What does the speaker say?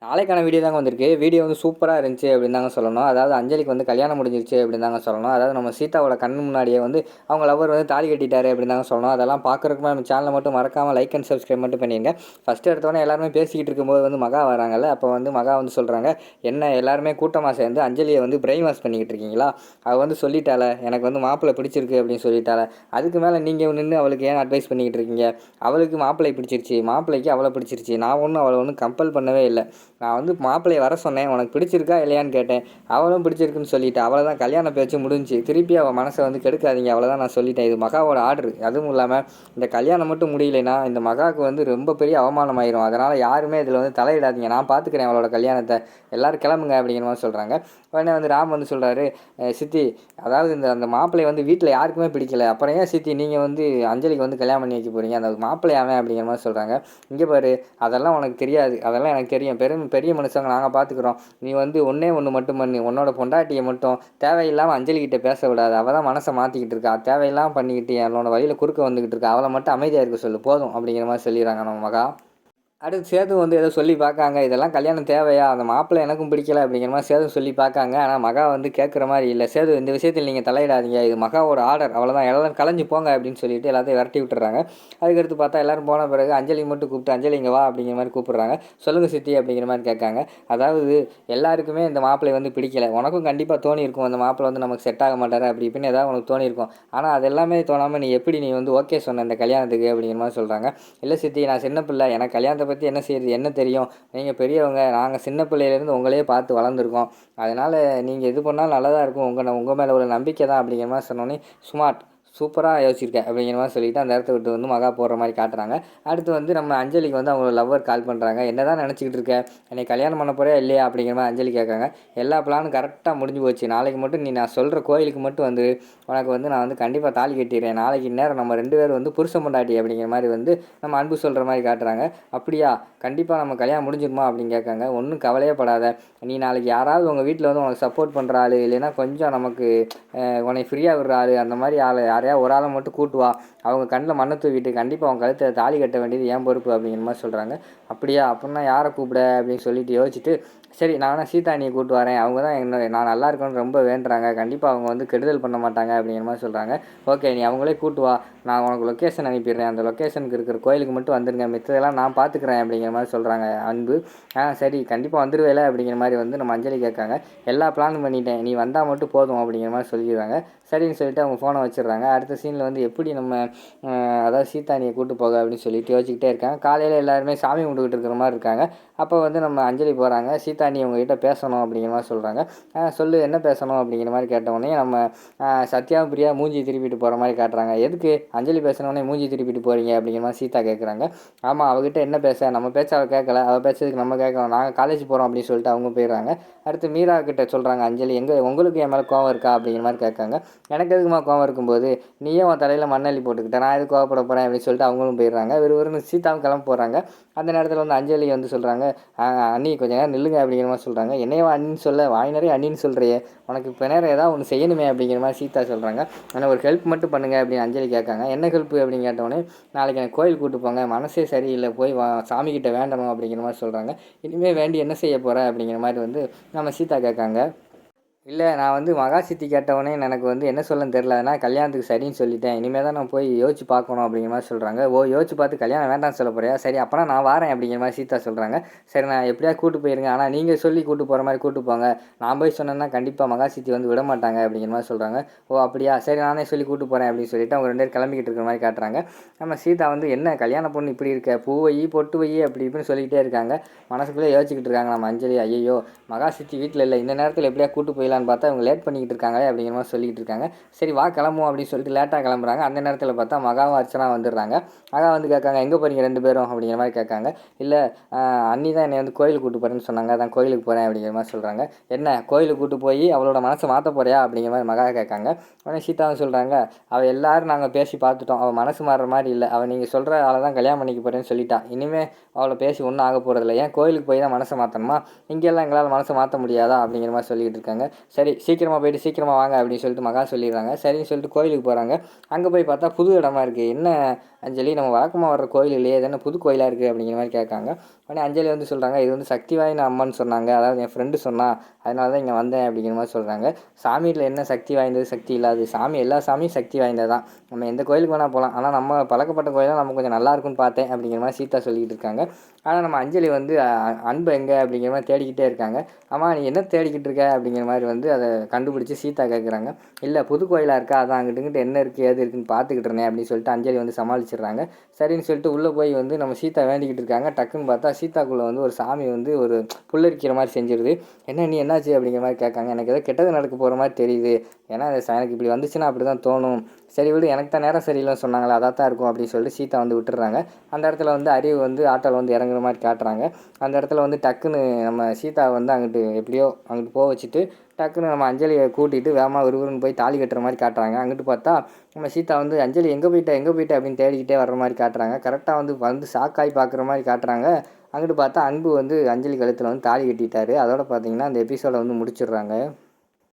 நாளைக்கான வீடியோ தாங்க வந்திருக்கு. வீடியோ வந்து சூப்பரா இருந்துச்சு அப்படின்னு தாங்க சொல்லணும். அதாவது அஞ்சலிக்கு வந்து கல்யாணம் முடிஞ்சிருச்சு அப்படின்னு தாங்க சொல்லணும். அதாவது நம்ம சீதாவோட கண்ணு முன்னாடியே வந்து அவங்க லவ்வர் வந்து தாலி கட்டிட்டாரு அப்படின்னு தாங்க சொல்லணும். அதெல்லாம் பார்க்குறதுக்கு நம்ம சேனலை மட்டும் மறக்காம லைக் அண்ட் சப்ஸ்கிரைப் மட்டும் பண்ணிடுங்க. ஃபர்ஸ்ட் எடுத்தோடனே எல்லாருமே பேசிக்கிட்டு இருக்கும்போது வந்து மகா வராங்கல்ல, அப்போ வந்து மகா வந்து சொல்கிறாங்க, என்ன எல்லாருமே கூட்டமாக சேர்ந்து அஞ்சலியை வந்து பிரெயின் வாஷ் பண்ணிக்கிட்டு இருக்கீங்களா? அவள் வந்து சொல்லிட்டால எனக்கு வந்து மாப்பிள்ளை பிடிச்சிருக்கு அப்படின்னு சொல்லிட்டால, அதுக்கு மேலே நீங்கள் நின்று அவளுக்கு ஏன் அட்வைஸ் பண்ணிக்கிட்டு இருக்கீங்க? அவளுக்கு மாப்பிள்ளை பிடிச்சிருச்சு, மாப்பிள்ளைக்கு அவளை பிடிச்சிருச்சு. நான் ஒன்றும் அவளை ஒன்றும் கம்பல் பண்ணவே இல்லை. நான் வந்து மாப்பிள்ளையை வர சொன்னேன், உனக்கு பிடிச்சிருக்கா இல்லையான்னு கேட்டேன். அவளும் பிடிச்சிருக்குன்னு சொல்லிட்டு அவ்வளோதான், கல்யாண பேச்சு முடிஞ்சு. திருப்பி அவள் மனசை வந்து கெடுக்காதீங்க, அவ்வளோதான் நான் சொல்லிட்டேன். இது மகாவோட ஆர்டர். அதுவும் இல்லாமல் இந்த கல்யாணம் மட்டும் முடியலைன்னா இந்த மகாவுக்கு வந்து ரொம்ப பெரிய அவமானம் ஆயிரும். அதனால் யாருமே இதில் வந்து தலையிடாதீங்க, நான் பார்த்துக்கிறேன் அவளோட கல்யாணத்தை, எல்லோரும் கிளம்புங்க அப்படிங்கிற மாதிரி சொல்கிறாங்க. உடனே வந்து ராம் வந்து சொல்கிறாரு, சித்தி அதாவது அந்த மாப்பிள்ளை வந்து வீட்டில் யாருக்குமே பிடிக்கல, அப்புறம் ஏன் சித்தி நீங்கள் வந்து அஞ்சலிக்கு வந்து கல்யாணம் பண்ணி வைக்க போகிறீங்க, அந்த மாப்பிள்ளை அவன் அப்படிங்கிற மாதிரி சொல்கிறாங்க. இங்கே பாரு, அதெல்லாம் உனக்கு தெரியாது, அதெல்லாம் எனக்கு தெரியும், பெரிய மனுஷங்க நாங்கள் பார்த்துக்குறோம். நீ வந்து ஒன்றே ஒன்று மட்டும் பண்ணி, உன்னோட பொண்டாட்டியை மட்டும் தேவையில்லாமல் அஞ்சலிக்கிட்ட பேச விடாது. அவள் தான் மனசை மாற்றிக்கிட்டு இருக்கா, தேவையில்லாமல் பண்ணிக்கிட்டு என்னோட வழியில் குறுக்க வந்துக்கிட்டு இருக்கா, அவளை மட்டும் அமைதியாக இருக்க சொல்லு போதும் அப்படிங்கிற மாதிரி சொல்லிடுறாங்க நம்ம மகா. அடுத்து சேது வந்து ஏதோ சொல்லி பார்க்காங்க, இதெல்லாம் கல்யாணம் தேவையா, அந்த மாப்பிள்ளை எனக்கும் பிடிக்கல அப்படிங்கிற மாதிரி சேது சொல்லி பார்க்காங்க. ஆனால் மகா வந்து கேட்குற மாதிரி இல்லை. சேது இந்த விஷயத்தில் நீங்கள் தலையிடாதீங்க, இது மகாவோட ஆர்டர், அவ்வளோதான், எல்லோரும் கலைஞ்சு போங்க அப்படின்னு சொல்லிட்டு எல்லாத்தையும் விரட்டி விட்டுறாங்க. அதுக்கடுத்து பார்த்தா எல்லோரும் போன பிறகு அஞ்சலி மட்டும் கூப்பிட்டு, அஞ்சலி இங்கே வா அப்படிங்கிற மாதிரி கூப்பிட்றாங்க. சொல்லுங்கள் சித்தி அப்படிங்கிற மாதிரி கேட்காங்க. அதாவது எல்லாருக்குமே இந்த மாப்பிள்ளை வந்து பிடிக்கல, உனக்கும் கண்டிப்பாக தோணி இருக்கும் அந்த மாப்பிள்ளை வந்து நமக்கு செட் ஆக மாட்டார் அப்படி இப்படின்னு ஏதாவது உனக்கு தோணி இருக்கும். ஆனால் அது எல்லாமே தோணாமல் நீ வந்து ஓகே சொன்ன இந்த கல்யாணத்துக்கு அப்படிங்கிற மாதிரி சொல்கிறாங்க. இல்லை சித்தி, நான் சின்ன பிள்ளை, எனக்கு கல்யாணத்தை பற்றி என்ன செய்யுது என்ன தெரியும், நீங்கள் பெரியவங்க, நாங்கள் சின்ன பிள்ளையிலேருந்து உங்களையே பார்த்து வளர்ந்துருக்கோம், அதனால் நீங்கள் இது பண்ணாலும் நல்லதாக இருக்கும், உங்கள் மேலே உள்ள நம்பிக்கை தான் அப்படிங்கிற மாதிரி சொன்னோன்னே, ஸ்மார்ட், சூப்பராக யோசிச்சிருக்கேன் அப்படிங்கிற மாதிரி சொல்லிவிட்டு அந்த இடத்த விட்டு வந்து மகா போடுற மாதிரி காட்டுறாங்க. அடுத்து வந்து நம்ம அஞ்சலிக்கு வந்து அவங்க லவ்வர் கால் பண்ணுறாங்க. என்ன தான் நினச்சிக்கிட்டு இருக்க, என்னை கல்யாணம் பண்ண போறியா இல்லையா அப்படிங்கிற மாதிரி அஞ்சலி கேட்காங்க. எல்லா பிளானும் கரெக்டாக முடிஞ்சு போச்சு, நாளைக்கு மட்டும் நீ நான் சொல்கிற கோயிலுக்கு மட்டும் வந்து உனக்கு வந்து நான் வந்து கண்டிப்பாக தாலி கட்டிடுறேன், நாளைக்கு நேரம் நம்ம 2 பேரும் வந்து புருஷன் பொண்டாட்டி அப்படிங்கிற மாதிரி வந்து நம்ம அன்பு சொல்கிற மாதிரி காட்டுறாங்க. அப்படியா, கண்டிப்பாக நம்ம கல்யாணம் முடிஞ்சிருமா அப்படின்னு கேட்காங்க. ஒன்றும் கவலையே படாத, நீ நாளைக்கு யாராவது உங்கள் வீட்டில் வந்து உனக்கு சப்போர்ட் பண்ணுற ஆள், இல்லைன்னா கொஞ்சம் நமக்கு உன்னை ஃப்ரீயாக விடுற ஆள், அந்த மாதிரி ஆள் யாரையா ஒரு ஆளை மட்டும் கூட்டுவா, அவங்க கண்ணில் மண்ணை தூக்கிட்டு கண்டிப்பாக அவங்க கழுத்தை தாலி கட்ட வேண்டியது ஏன் பொறுப்பு அப்படிங்கிற மாதிரி சொல்கிறாங்க. அப்படியா, அப்படின்னா யாரை கூப்பிட அப்படின்னு சொல்லிட்டு யோசிச்சுட்டு, சரி நான் வேணால் சீதானியை கூப்பிட்டு வரேன், அவங்க தான் நான் நல்லா இருக்கணும்னு ரொம்ப வேண்டுறாங்க, கண்டிப்பாக அவங்க வந்து கெடுதல் பண்ண மாட்டாங்க அப்படிங்கிற மாதிரி சொல்கிறாங்க. ஓகே, நீ அவங்களே கூப்பிட்டு வா, நான் உனக்கு லொக்கேஷன் அனுப்பிடுறேன், அந்த லொக்கேஷனுக்கு இருக்கிற கோயிலுக்கு மட்டும் வந்துடுங்க, மித்ததெல்லாம் நான் பார்த்துக்கிறேன் அப்படிங்கிற மாதிரி சொல்கிறாங்க அன்பு. சரி கண்டிப்பாக வந்துடுவேல அப்படிங்கிற மாதிரி வந்து நம்ம அஞ்சலி கேட்காங்க. எல்லா பிளானும் பண்ணிட்டேன், நீ வந்தால் மட்டும் போதும் அப்படிங்கிற மாதிரி சொல்லிடுறாங்க. சரின்னு சொல்லிட்டு அவங்க ஃபோனை வச்சிடுறாங்க. அடுத்த சீனில் வந்து எப்படி நம்ம அதாவது சீதானியை கூப்பிட்டு போக அப்படின்னு சொல்லிட்டு யோசிச்சுக்கிட்டே இருக்காங்க. காலையில் எல்லாருமே சாமி கும்பிட்டுக்கிட்டு இருக்கிற மாதிரி இருக்காங்க. அப்போ வந்து நம்ம அஞ்சலி போகிறாங்க. சீதானி உங்ககிட்ட பேசணும் அப்படிங்கிற மாதிரி சொல்கிறாங்க. சொல்லு என்ன பேசணும் அப்படிங்கிற மாதிரி கேட்டவுடனே நம்ம சத்யாவும் பிரியா மூஞ்சி திருப்பிட்டு போகிற மாதிரி காட்டுறாங்க. எதுக்கு அஞ்சலி பேசினோடனே மூஞ்சி திருப்பிட்டு போகிறீங்க அப்படிங்கிற மாதிரி சீதா கேட்குறாங்க. ஆமாம், அவகிட்ட என்ன பேச, நம்ம பேச்ச அவள் கேட்கல, அவள் பேசுறதுக்கு நம்ம கேட்கணும், நாங்கள் காலேஜ் போகிறோம் அப்படின்னு சொல்லிட்டு அவங்க போயிடுறாங்க. அடுத்து மீரா கிட்ட சொல்கிறாங்க அஞ்சலி, உங்களுக்கு என் மேலே கோவம் இருக்கா அப்படிங்கிற மாதிரி கேட்காங்க. எனக்கு எதுக்குமா கோவம் இருக்கும்போது நீயே உன் தலையில் மண்ணள்ளி போட்டுக்கிட்ட, நான் எது கோவப்பட போகிறேன் அப்படின்னு சொல்லிட்டு அவங்களும் போயிடுறாங்க. ஒரு சீதாவும் கிளம்ப போகிறாங்க. அந்த நேரத்தில் வந்து அஞ்சலி வந்து சொல்கிறாங்க, அண்ணி கொஞ்சம் நேரம் நில்லுங்க அப்படிங்கிற மாதிரி சொல்கிறாங்க. என்னையவா அண்ணின்னு சொல்ல, வாய் நிறைய அண்ணின்னு சொல்கிறியே, உனக்கு இப்போ நேரம் ஏதாவது ஒன்று செய்யணுமே அப்படிங்கிற மாதிரி சீதா சொல்கிறாங்க. ஆனால் ஒரு ஹெல்ப் மட்டும் பண்ணுங்க அப்படின்னு அஞ்சலி கேட்காங்க. என்ன ஹெல்ப் அப்படின்னு கேட்டவுடனே, நாளைக்கு எனக்கு கோயில் கூப்பிட்டு போங்க, மனசே சரியில்லை, போய் சாமிக்கிட்ட வேண்டணும் அப்படிங்கிற மாதிரி சொல்கிறாங்க. இனிமேல் வேண்டி என்ன செய்ய போகிற அப்படிங்கிற மாதிரி வந்து நம்ம சீதா கேட்காங்க. இல்லை, நான் வந்து மகா சித்தி கேட்டவொடனே எனக்கு வந்து என்ன சொல்லன்னு தெரில, அதனால் கல்யாணத்துக்கு சரின்னு சொல்லிட்டேன், இனிமேல் தான் நான் போய் யோசிச்சு பார்க்கணும் அப்படிங்கிற மாதிரி சொல்கிறாங்க. யோசிச்சு பார்த்து கல்யாணம் வேண்டாம்னு சொல்ல போறியா, சரி அப்போனா நான் வரேன் அப்படிங்கிற மாதிரி சீதா சொல்கிறாங்க. சரி நான் எப்படியா கூட்டு போயிருங்க, ஆனால் நீங்கள் சொல்லி கூட்டு போகிற மாதிரி கூட்டு போங்க, நான் போய் சொன்னேன்னா கண்டிப்பாக மகா சித்தி வந்து விட மாட்டாங்க அப்படிங்கிற மாதிரி சொல்கிறாங்க. அப்படியா, சரி நானே சொல்லி கூட்டு போகிறேன் அப்படின்னு சொல்லிட்டு அவங்க 2 பேரும் கிளம்பிக்கிட்டு இருக்கிற மாதிரி காட்டுறாங்க. நம்ம சீதா வந்து என்ன கல்யாண பொண்ணு இப்படி இருக்க, பூ வை பொட்டு வை அப்படி இப்படின்னு சொல்லிக்கிட்டே இருக்காங்க. மனசுக்குள்ளே யோசிச்சுக்கிட்டு இருக்காங்க நம்ம அஞ்சலி, ஐயோ மகா சித்தி வீட்டில் இல்லை, இந்த நேரத்தில் எப்படியா கூட்டு போய் பார்த்தா அவங்க லேட் பண்ணிக்கிட்டு இருக்காங்களே அப்படிங்கிற மாதிரி சொல்லிக்கிட்டு இருக்காங்க. சரி வா கிளம்புவோம் அப்படின்னு சொல்லிட்டு லேட்டாக கிளம்புறாங்க. அந்த நேரத்தில் பார்த்தா மகாவும் அர்ச்சனா வந்துடுறாங்க. மகா வந்து கேட்காங்க, எங்கே போகிறீங்க 2 பேரும் அப்படிங்கிற மாதிரி கேட்காங்க. இல்லை அண்ணி தான் என்னை வந்து கோயிலுக்கு கூட்டு போகிறேன்னு சொன்னாங்க, அதான் கோயிலுக்கு போகிறேன் அப்படிங்கிற மாதிரி சொல்கிறாங்க. என்ன கோயிலுக்கு கூட்டு போய் அவளோட மனசை மாற்ற போறியா அப்படிங்கிற மாதிரி மகா கேட்காங்க. உடனே சீதாவும் சொல்கிறாங்க, அவள் எல்லோரும் நாங்கள் பேசி பார்த்துட்டோம், அவள் மனசு மாறுற மாதிரி இல்லை, அவள் நீங்கள் சொல்கிற ஆளை தான் கல்யாணம் பண்ணிக்க போகிறேன்னு சொல்லிட்டா, இனிமேல் அவளை பேசி ஒன்றும் ஆக போகிறதில்ல, ஏன் கோயிலுக்கு போய் தான் மனசை மாற்றணுமா, இங்கெல்லாம் எங்களால் மனசை மாற்ற முடியாதா அப்படிங்கிற மாதிரி சொல்லிக்கிட்டு இருக்காங்க. சரி சீக்கிரமாக போயிட்டு சீக்கிரமாக வாங்க அப்படின்னு சொல்லிட்டு மகா சொல்லிடுறாங்க. சரின்னு சொல்லிட்டு கோயிலுக்கு போகிறாங்க. அங்கே போய் பார்த்தா புது இடமா இருக்குது. என்ன அஞ்சலி, நம்ம வழக்கமாக வர்ற கோயில் இல்லையே, இது என்ன புது கோயிலாக இருக்குது அப்படிங்கிற மாதிரி கேட்காங்க. உடனே அஞ்சலி வந்து சொல்கிறாங்க, இது வந்து சக்தி வாய்ந்த அம்மன்னு சொன்னாங்க, அதாவது என் ஃப்ரெண்டு சொன்னா, அதனால தான் இங்கே வந்தேன் அப்படிங்கிற மாதிரி சொல்கிறாங்க. சாமியில் என்ன சக்தி வாய்ந்தது சக்தி இல்லாது, சாமி எல்லா சாமியும் சக்தி வாய்ந்ததான், நம்ம எந்த கோயிலுக்கு வேணால் போகலாம், ஆனால் நம்ம பழக்கப்பட்ட கோயிலாக நம்ம கொஞ்சம் நல்லா இருக்குன்னு பார்த்தேன் அப்படிங்கிற மாதிரி சீதா சொல்லிக்கிட்டு இருக்காங்க. ஆனால் நம்ம அஞ்சலி வந்து அன்பு எங்கே அப்படிங்கிற மாதிரி தேடிக்கிட்டே இருக்காங்க. அம்மா நீ என்ன தேடிக்கிட்டு இருக்க அப்படிங்கிற மாதிரி வந்து அதை கண்டுபிடிச்சி சீதா கேட்குறாங்க. இல்லை புது கோயிலாக இருக்கா, அதான் அங்கிட்டு என்ன இருக்குது ஏது இருக்குன்னு பார்த்துக்கிட்டு இருந்தேன் அப்படின்னு சொல்லிட்டு அஞ்சலி வந்து சமாளிச்சிடுறாங்க. சரின்னு சொல்லிட்டு உள்ளே போய் வந்து நம்ம சீதா வேண்டிக்கிட்டு இருக்காங்க. டக்குன்னு பார்த்தா சீதாக்குள்ளே வந்து ஒரு சாமி வந்து ஒரு புல்லரிக்கிற மாதிரி செஞ்சிருது. என்ன நீ என்னாச்சு அப்படிங்கிற மாதிரி கேட்காங்க. எனக்கு ஏதோ கெட்டது நடக்க போகிற மாதிரி தெரியுது, ஏன்னா எனக்கு இப்படி வந்துச்சுன்னா அப்படி தான் தோணும், சரி விடு, எனக்கு தான் நேரம் சரியில்லைன்னு சொன்னாங்களா, அதான் தான் இருக்கும் அப்படின்னு சொல்லிட்டு சீதா வந்து விட்டுறாங்க. அந்த இடத்துல வந்து அறிவு வந்து ஆட்டோவில் வந்து இறங்குற மாதிரி காட்டுறாங்க. அந்த இடத்துல வந்து டக்குன்னு நம்ம சீதா வந்து அங்கிட்டு எப்படியோ அங்கிட்டு போக வச்சுட்டு டக்குன்னு நம்ம அஞ்சலியை கூட்டிகிட்டு வேகமாக விறுவிறுன்னு போய் தாலி கட்டுற மாதிரி காட்டுறாங்க. அங்கிட்டு பார்த்தா நம்ம சீதா வந்து அஞ்சலி எங்கே போயிட்ட அப்படின்னு தேடிக்கிட்டே வர்ற மாதிரி காட்டுறாங்க. கரெக்டாக வந்து ஷாக்காகி பார்க்குற மாதிரி காட்டுறாங்க. அங்கிட்டு பார்த்தா அன்பு வந்து அஞ்சலி கழுத்தில் வந்து தாலி கட்டிட்டாரு. அதோட பார்த்தீங்கன்னா அந்த எபிசோடை வந்து முடிச்சிடுறாங்க.